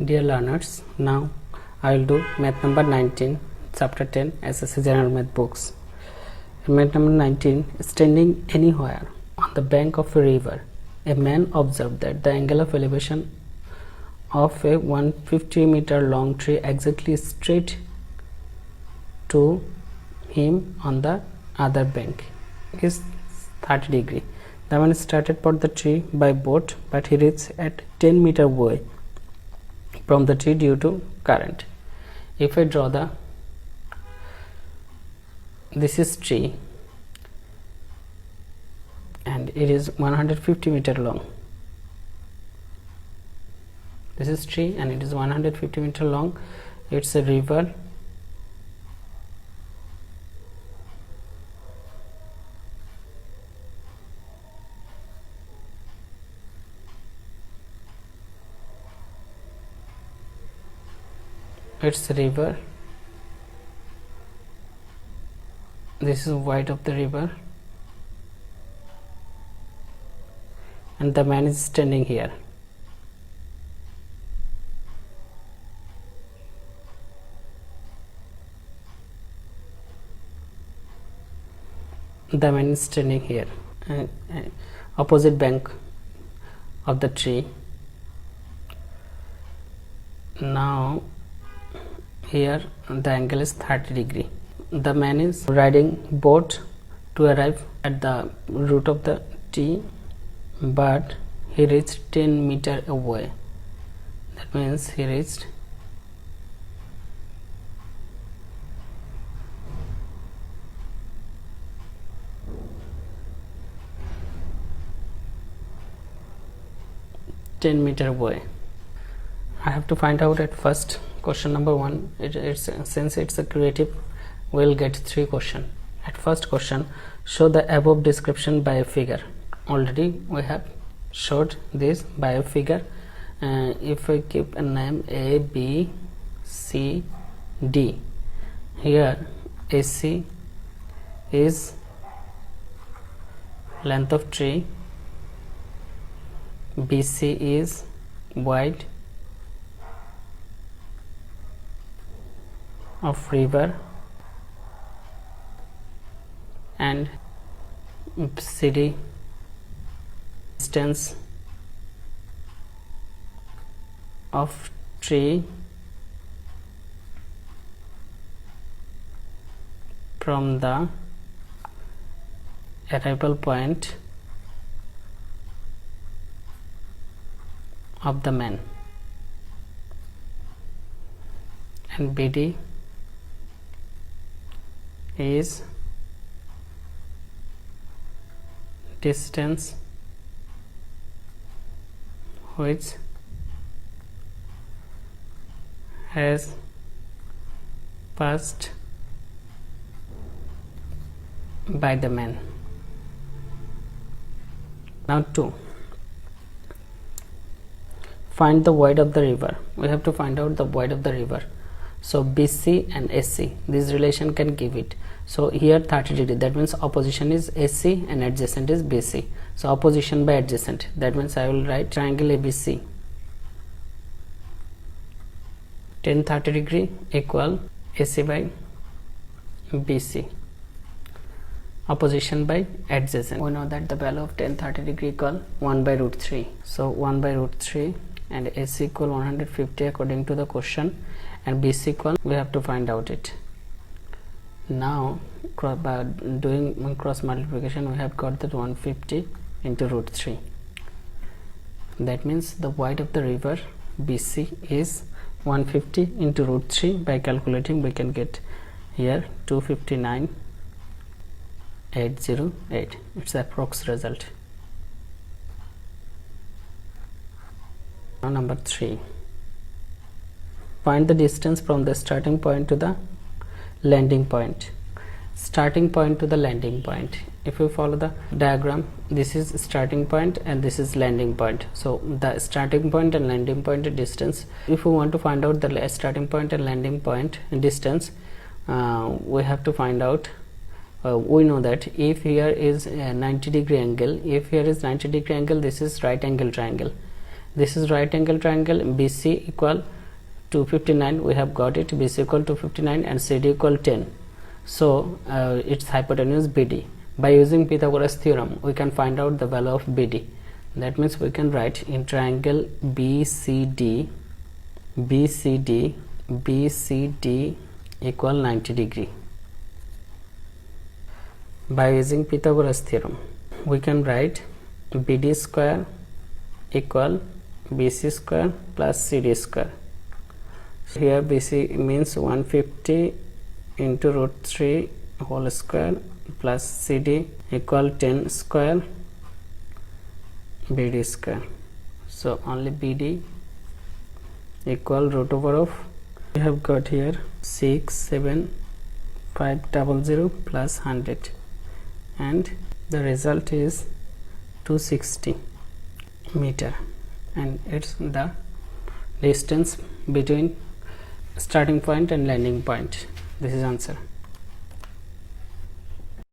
Dear learners, now I will do math number 19, chapter 10, SSC General Math books. Math number 19, standing anywhere on the bank of a river, a man observed that the angle of elevation of a 150-meter long tree exactly straight to him on the other bank is 30 degree. The man started for the tree by boat, but he reached at 10-meter way from the tree due to current. If I draw this is tree and it is 150-meter long. This is tree and it is 150-meter long. It's a river. It's a river. This is wide of the river and the man is standing here. The man is standing here, opposite bank of the tree. Now here the angle is 30 degree. The man is riding boat to arrive at the root of the tree, but he reached 10 meter away. That means he reached 10 meter away. I have to find out at first question number 1. Since it's a creative, we'll get 3 questions. At first question, show the above description by a figure. Already we have showed this by a figure. If I keep a name A, B, C, D, here AC is length of tree, BC is wide of river, and CD distance of tree from the arrival point of the man, and BD is distance which has passed by the man. Now 2, find the width of the river. We have to find out the width of the river. So BC and AC, this relation can give it. So here 30 degree, that means opposition is AC and adjacent is BC. So opposition by adjacent, that means I will write triangle ABC. Tan 30 degree equal AC by BC. Opposition by adjacent. We know that the value of tan 30 degree equal 1 by root 3. So 1 by root 3 and AC equal 150 according to the question, and BC equal, we have to find out it. Now by doing cross multiplication we have got that 150 into root 3. That means the width of the river BC is 150 into root 3. By calculating we can get here 259,808. It's the approx result. Now number 3, find the distance from the starting point to the landing point. Starting point to the landing point, if you follow the diagram, this is starting point and this is landing point. So the starting point and landing point distance, if you want to find out the starting point and landing point distance, we have to find out, we know that if here is a 90 degree angle, if here is 90 degree angle, this is right angle triangle, This is right angle triangle. BC equal 259, we have got it. BC equal to 59 and CD equal 10. So its hypotenuse BD. By using Pythagoras theorem, we can find out the value of BD. That means we can write in triangle BCD equal 90 degree. By using Pythagoras theorem, we can write BD square equal BC square plus CD square. Here BC means 150 into root 3 whole square plus CD equal 10 square BD square. So only BD equal root over of, we have got here 67500 plus 100, and the result is 260 meter, and it's the distance between starting point and landing point. This is answer.